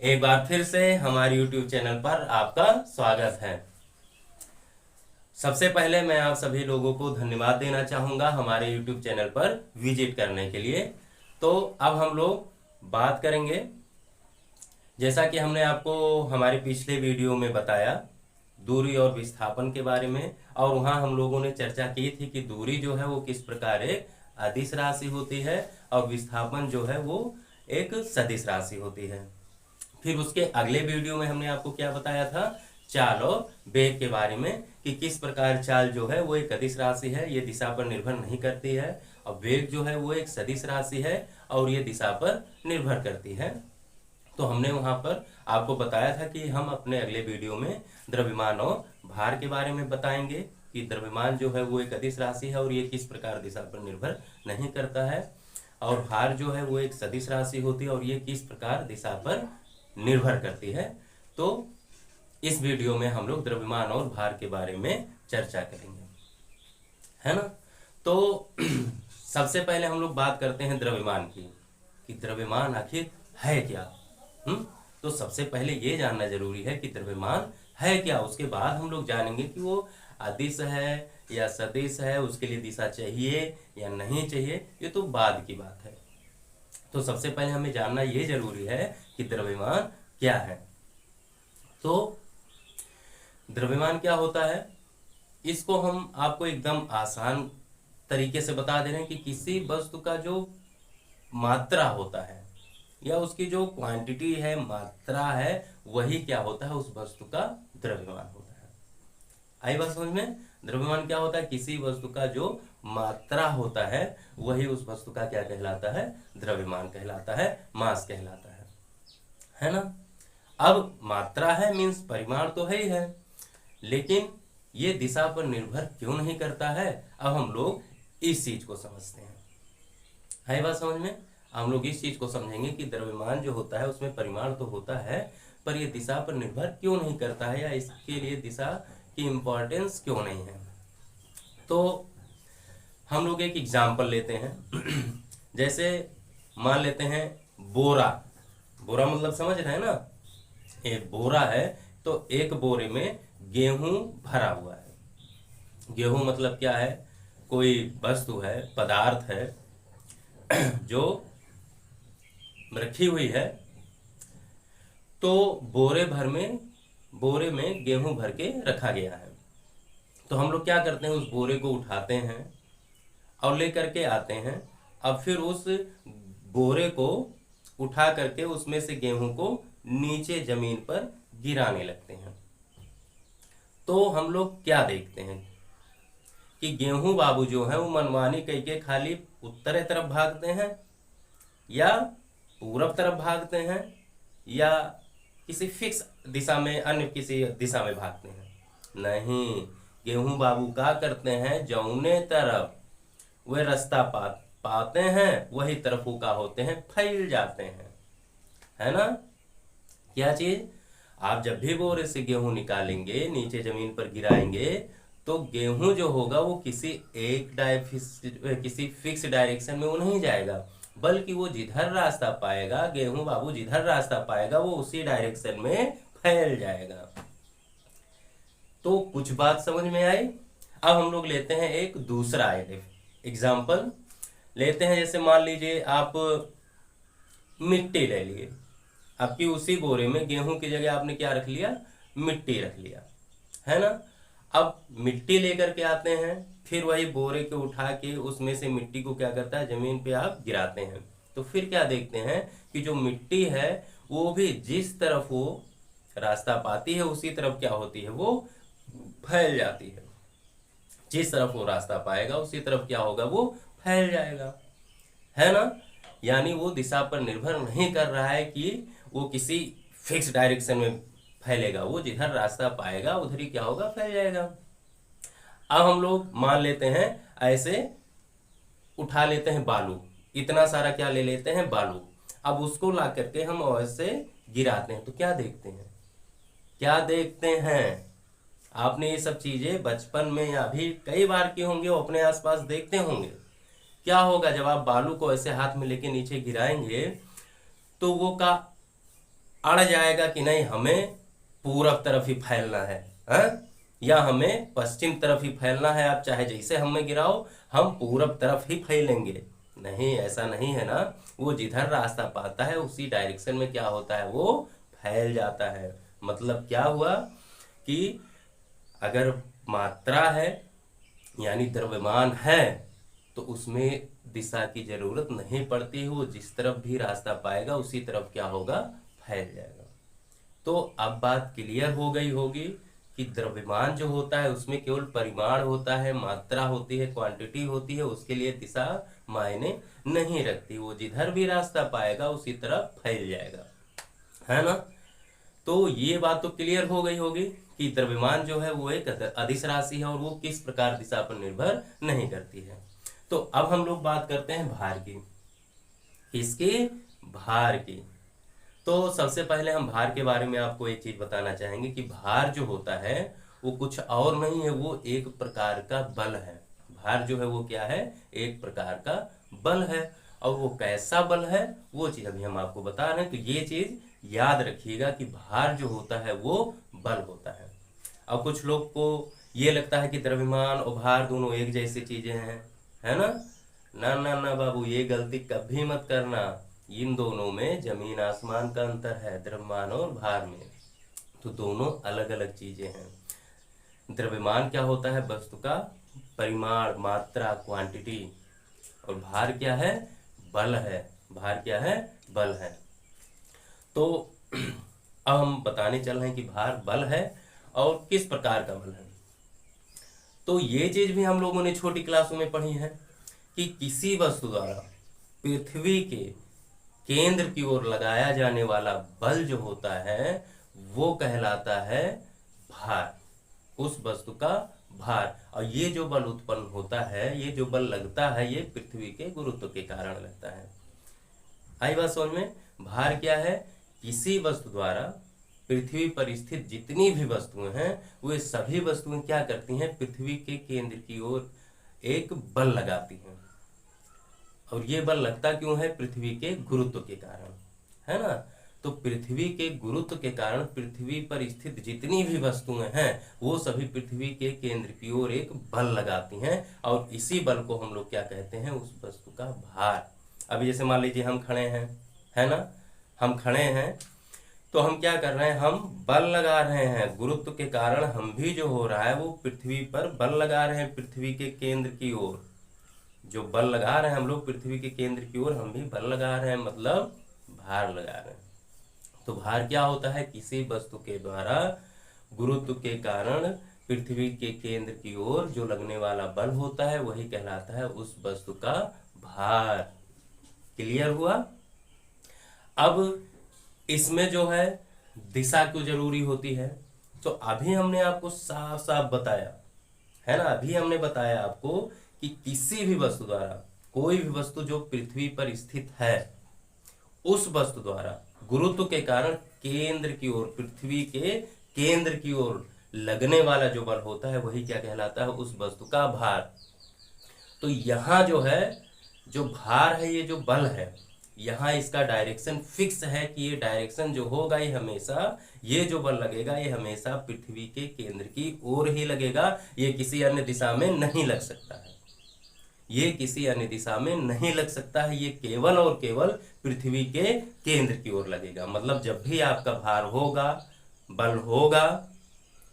एक बार फिर से हमारे YouTube चैनल पर आपका स्वागत है। सबसे पहले मैं आप सभी लोगों को धन्यवाद देना चाहूँगा हमारे YouTube चैनल पर विजिट करने के लिए। तो अब हम लोग बात करेंगे, जैसा कि हमने आपको हमारे पिछले वीडियो में बताया, दूरी और विस्थापन के बारे में। और वहाँ हम लोगों ने चर्चा की थी कि दूरी जो है वो किस प्रकार एक अदिश राशि होती है और विस्थापन जो है वो एक सदिश राशि होती है। फिर उसके अगले वीडियो में हमने आपको क्या बताया था, चाल और वेग के बारे में, कि किस प्रकार चाल जो है वो एक अदिश राशि है, ये दिशा पर निर्भर नहीं करती है, और वेग जो है वो एक सदिश राशि है और ये दिशा पर निर्भर करती है। तो हमने वहां पर आपको बताया था कि हम अपने अगले वीडियो में द्रव्यमान और भार के बारे में बताएंगे कि द्रव्यमान जो है वो एक अदिश राशि है और ये किस प्रकार दिशा पर निर्भर नहीं करता है, और भार जो है वो एक सदिश राशि होती है और ये किस प्रकार दिशा पर निर्भर करती है। तो इस वीडियो में हम लोग द्रव्यमान और भार के बारे में चर्चा करेंगे, है ना। तो सबसे पहले हम लोग बात करते हैं द्रव्यमान की, कि द्रव्यमान आखिर है क्या। तो सबसे पहले ये जानना जरूरी है कि द्रव्यमान है क्या, उसके बाद हम लोग जानेंगे कि वो अदिश है या सदिश है, उसके लिए दिशा चाहिए या नहीं चाहिए, ये तो बाद की बात है। तो सबसे पहले हमें जानना ये जरूरी है कि द्रव्यमान क्या है। तो द्रव्यमान क्या होता है, इसको हम आपको एकदम आसान तरीके से बता दे रहे हैं कि किसी वस्तु का जो मात्रा होता है या उसकी जो क्वांटिटी है, मात्रा है, वही क्या होता है, उस वस्तु का द्रव्यमान होता है। आई बात समझ में। द्रव्यमान क्या होता है, किसी वस्तु का जो मात्रा होता है वही उस वस्तु का क्या कहलाता है, द्रव्यमान कहलाता है, मास कहलाता है ना। अब मात्रा है मीन्स परिमाण तो है ही है, लेकिन ये दिशा पर निर्भर क्यों नहीं करता है, अब हम लोग इस चीज को समझते हैं। है बात समझ में। हम लोग इस चीज को समझेंगे कि द्रव्यमान जो होता है उसमें परिमाण तो होता है, पर ये दिशा पर निर्भर क्यों नहीं करता है, या इसके लिए दिशा की इंपॉर्टेंस क्यों नहीं है। तो हम लोग एक एग्जाम्पल लेते हैं। जैसे मान लेते हैं बोरा। बोरा मतलब समझ रहे हैं ना, एक बोरा है तो एक बोरे में गेहूं भरा हुआ है। गेहूं मतलब क्या है, कोई वस्तु है, पदार्थ है जो रखी हुई है। तो बोरे में गेहूं भर के रखा गया है। तो हम लोग क्या करते हैं, उस बोरे को उठाते हैं और लेकर के आते हैं। अब फिर उस बोरे को उठा करके उसमें से गेहूं को नीचे जमीन पर गिराने लगते हैं। तो हम लोग क्या देखते हैं कि गेहूं बाबू जो है वो मनमानी कह के खाली उत्तर तरफ भागते हैं या पूरब तरफ भागते हैं या किसी फिक्स दिशा में, अन्य किसी दिशा में भागते हैं। नहीं, गेहूं बाबू क्या करते हैं, जौने तरफ वे रास्ता पाते हैं वही तरफ वो क्या होते हैं, फैल जाते हैं, है ना। क्या चीज, आप जब भी बोरे से गेहूं निकालेंगे, नीचे जमीन पर गिराएंगे, तो गेहूं जो होगा वो किसी फिक्स डायरेक्शन में वो नहीं जाएगा, बल्कि वो जिधर रास्ता पाएगा, गेहूं बाबू जिधर रास्ता पाएगा वो उसी डायरेक्शन में फैल जाएगा। तो कुछ बात समझ में आई। अब हम लोग लेते हैं एक दूसरा एग्जाम्पल लेते हैं। जैसे मान लीजिए आप मिट्टी ले लिए, आपकी उसी बोरे में गेहूं की जगह आपने क्या रख लिया, मिट्टी रख लिया, है ना। अब मिट्टी लेकर के आते हैं, फिर वही बोरे को उठा के उसमें से मिट्टी को क्या करता है, जमीन पे आप गिराते हैं। तो फिर क्या देखते हैं कि जो मिट्टी है वो भी जिस तरफ वो रास्ता पाती है उसी तरफ क्या होती है, वो फैल जाती है। जिस तरफ वो रास्ता पाएगा उसी तरफ क्या होगा, वो फैल जाएगा, है ना। यानी वो दिशा पर निर्भर नहीं कर रहा है कि वो किसी फिक्स डायरेक्शन में फैलेगा, वो जिधर रास्ता पाएगा उधर ही क्या होगा, फैल जाएगा। अब हम लोग मान लेते हैं ऐसे उठा लेते हैं बालू, इतना सारा क्या ले लेते हैं, बालू। अब उसको ला करके हम ऐसे गिराते हैं, तो क्या देखते हैं, क्या देखते हैं, आपने ये सब चीजें बचपन में या भी कई बार की होंगे, वो अपने आसपास देखते होंगे। क्या होगा, जब आप बालू को ऐसे हाथ में लेके नीचे गिराएंगे तो वो का अड़ जाएगा कि नहीं हमें पूरब तरफ ही फैलना है, हाँ? या हमें पश्चिम तरफ ही फैलना है, आप चाहे जैसे हमें गिराओ हम पूरब तरफ ही फैलेंगे। नहीं, ऐसा नहीं है ना। वो जिधर रास्ता पाता है उसी डायरेक्शन में क्या होता है, वो फैल जाता है। मतलब क्या हुआ कि अगर मात्रा है यानी द्रव्यमान है तो उसमें दिशा की जरूरत नहीं पड़ती है, वो जिस तरफ भी रास्ता पाएगा उसी तरफ क्या होगा, फैल जाएगा। तो अब बात क्लियर हो गई होगी कि द्रव्यमान जो होता है उसमें केवल परिमाण होता है, मात्रा होती है, क्वांटिटी होती है, उसके लिए दिशा मायने नहीं रखती, वो जिधर भी रास्ता पाएगा उसी तरफ फैल जाएगा, है ना। तो ये बात तो क्लियर हो गई होगी कि द्रव्यमान जो है वो एक अदिश राशि है और वो किस प्रकार दिशा पर निर्भर नहीं करती है। तो अब हम लोग बात करते हैं भार की। किसकी? भार की। तो सबसे पहले हम भार के बारे में आपको एक चीज बताना चाहेंगे कि भार जो होता है वो कुछ और नहीं है, वो एक प्रकार का बल है। भार जो है वो क्या है, एक प्रकार का बल है। और वो कैसा बल है वो चीज अभी हम आपको बता रहे हैं। तो ये चीज याद रखिएगा कि भार जो होता है वो बल होता है। अब कुछ लोग को ये लगता है कि द्रव्यमान और भार दोनों एक जैसी चीजें हैं, है ना। ना ना ना बाबू, ये गलती कभी मत करना। इन दोनों में जमीन आसमान का अंतर है, द्रव्यमान और भार में। तो दोनों अलग अलग चीजें हैं। द्रव्यमान क्या होता है, वस्तु का परिमाण, मात्रा, क्वांटिटी। और भार क्या है, बल है। भार क्या है, बल है। तो अब हम बताने चल रहे हैं कि भार बल है और किस प्रकार का बल है। तो ये चीज भी हम लोगों ने छोटी क्लासों में पढ़ी है कि किसी वस्तु द्वारा पृथ्वी के केंद्र की ओर लगाया जाने वाला बल जो होता है वो कहलाता है भार, उस वस्तु का भार। और ये जो बल उत्पन्न होता है, ये जो बल लगता है, ये पृथ्वी के गुरुत्व के कारण लगता है। आई बात समझ में। भार क्या है, किसी वस्तु द्वारा पृथ्वी पर स्थित जितनी भी वस्तुएं हैं वे सभी वस्तुएं क्या करती हैं, पृथ्वी के केंद्र की ओर एक बल लगाती हैं। और ये बल लगता क्यों है, पृथ्वी के गुरुत्व के कारण, है ना। तो पृथ्वी के गुरुत्व के कारण पृथ्वी पर स्थित जितनी भी वस्तुएं हैं वो सभी पृथ्वी के केंद्र की ओर एक बल लगाती हैं और इसी बल को हम लोग क्या कहते हैं, उस वस्तु का भार। अभी जैसे मान लीजिए हम खड़े हैं, है ना, हम खड़े हैं तो हम क्या कर रहे हैं, हम बल लगा रहे हैं। गुरुत्व के कारण हम भी जो हो रहा है वो पृथ्वी पर बल लगा रहे हैं, पृथ्वी के केंद्र की ओर जो बल लगा रहे हैं हम लोग पृथ्वी के केंद्र की ओर हम भी बल लगा रहे हैं, मतलब भार लगा रहे हैं। तो भार क्या होता है, किसी वस्तु के द्वारा गुरुत्व के कारण पृथ्वी के केंद्र की ओर जो लगने वाला बल होता है वही कहलाता है उस वस्तु का भार। क्लियर हुआ। अब इसमें जो है दिशा क्यों जरूरी होती है, तो अभी हमने आपको साफ साफ बताया, है ना। अभी हमने बताया आपको कि किसी भी वस्तु द्वारा, कोई भी वस्तु जो पृथ्वी पर स्थित है उस वस्तु द्वारा गुरुत्व के कारण केंद्र की ओर, पृथ्वी के केंद्र की ओर लगने वाला जो बल होता है वही क्या कहलाता है, उस वस्तु का भार। तो यहां जो है, जो भार है, ये जो बल है, यहाँ इसका डायरेक्शन फिक्स है कि ये डायरेक्शन जो होगा ये हमेशा, ये जो बल लगेगा ये हमेशा पृथ्वी के केंद्र की ओर ही लगेगा, ये किसी अन्य दिशा में नहीं लग सकता है। ये किसी अन्य दिशा में नहीं लग सकता है, ये केवल और केवल पृथ्वी के केंद्र की ओर लगेगा। मतलब जब भी आपका भार होगा, बल होगा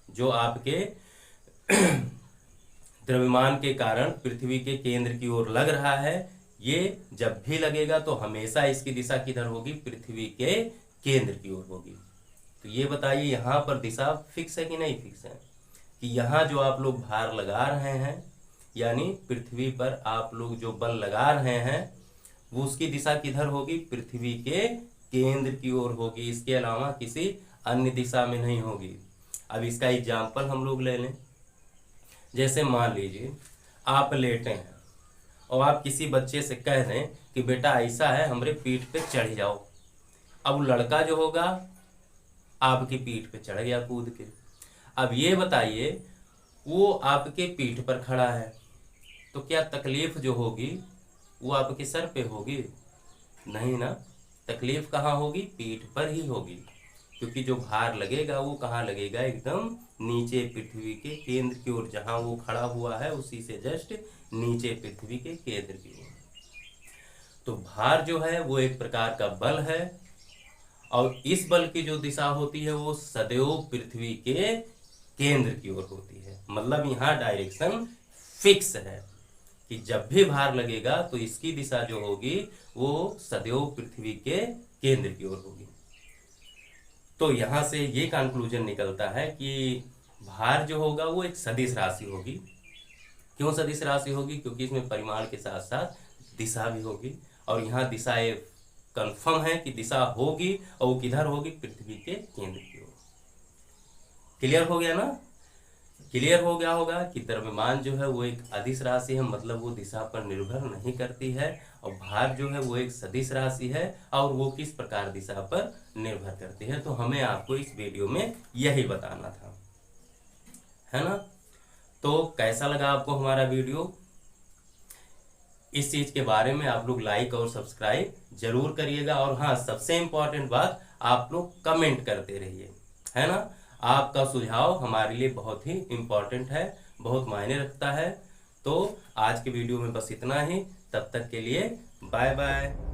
जो आपके द्रव्यमान के कारण पृथ्वी के केंद्र की ओर लग रहा है, ये जब भी लगेगा तो हमेशा इसकी दिशा किधर होगी, पृथ्वी के केंद्र की ओर होगी। तो ये बताइए यहाँ पर दिशा फिक्स है कि नहीं फिक्स है, कि यहाँ जो आप लोग भार लगा रहे हैं यानी पृथ्वी पर आप लोग जो बल लगा रहे हैं वो उसकी दिशा किधर होगी, पृथ्वी के केंद्र की ओर होगी, इसके अलावा किसी अन्य दिशा में नहीं होगी। अब इसका एग्जाम्पल हम लोग ले लें। जैसे मान लीजिए आप लेटे हैं और आप किसी बच्चे से कह दें कि बेटा ऐसा है हमरे पीठ पे चढ़ जाओ। अब लड़का जो होगा आपकी पीठ पे चढ़ गया कूद के। अब ये बताइए वो आपके पीठ पर खड़ा है तो क्या तकलीफ जो होगी वो आपके सर पे होगी? नहीं ना, तकलीफ कहाँ होगी, पीठ पर ही होगी। क्योंकि जो भार लगेगा वो कहाँ लगेगा, एकदम नीचे पृथ्वी के केंद्र की ओर, जहाँ वो खड़ा हुआ है उसी से जस्ट नीचे पृथ्वी के केंद्र की ओर। तो भार जो है वो एक प्रकार का बल है, और इस बल की जो दिशा होती है वो सदैव पृथ्वी के केंद्र की ओर होती है। मतलब यहाँ डायरेक्शन फिक्स है कि जब भी भार लगेगा तो इसकी दिशा जो होगी वो सदैव पृथ्वी के केंद्र की ओर होगी। तो यहाँ से ये कंक्लूजन निकलता है कि भार जो होगा वो एक सदिश राशि होगी। क्यों सदिश राशि होगी? क्योंकि इसमें परिमाण के साथ साथ दिशा भी होगी, और यहाँ दिशा एक कंफर्म है कि दिशा होगी, और वो किधर होगी, पृथ्वी के केंद्र की ओर। क्लियर हो गया ना? क्लियर हो गया होगा कि द्रव्यमान जो है वो एक अदिश राशि है, मतलब वो दिशा पर निर्भर नहीं करती है, और भार जो है वो एक सदिश राशि है, और वो किस प्रकार दिशा पर निर्भर करती है। तो हमें आपको इस वीडियो में यही बताना था, है ना? तो कैसा लगा आपको हमारा वीडियो? इस चीज के बारे में आप लोग लाइक और सब्सक्राइब जरूर करिएगा, और हाँ, सबसे इम्पोर्टेंट बात, आप लोग कमेंट करते रहिए, है ना? आपका सुझाव हमारे लिए बहुत ही इम्पोर्टेंट है, बहुत मायने रखता है। तो आज के वीडियो में बस इतना ही, तब तक के लिए बाय बाय।